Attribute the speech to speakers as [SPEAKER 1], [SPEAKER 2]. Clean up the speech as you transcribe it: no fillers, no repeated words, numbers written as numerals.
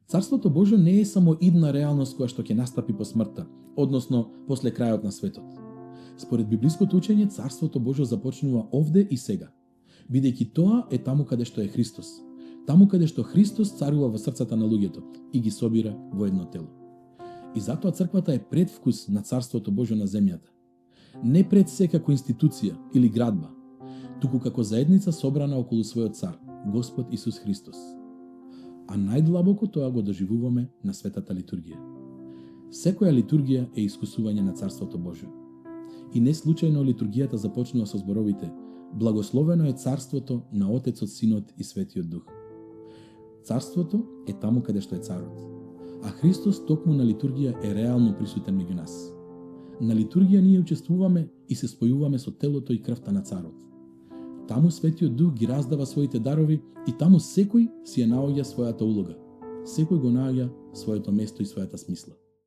[SPEAKER 1] Царството Божјо не е само идна реалност која што ќе настапи по смртта, односно после крајот на светот. Според библиското учење, Царството Божјо започнува овде и сега, бидејќи тоа е таму каде што е Христос, таму каде што Христос царува во срцата на луѓето и ги собира во едно тело. И затоа црквата е предвкус на Царството Божјо на земјата. Не пред се како институција или градба, туку како заедница собрана околу својот цар, Господ Исус Христос. А најдлабоко тоа го доживуваме на светата литургија. Секоја литургија е искусување на Царството Божјо. И не случајно литургијата започнува со зборовите: Благословено е Царството на Отецот, Синот и Светиот Дух. Царството е таму каде што е царот, а Христос токму на литургија е реално присутен меѓу нас. На литургија ние учествуваме и се спојуваме со телото и крвта на царот. Таму Светиот Дух ги раздава своите дарови и таму секој си ја наоѓа својата улога. Секој го наоѓа своето место и својата смисла.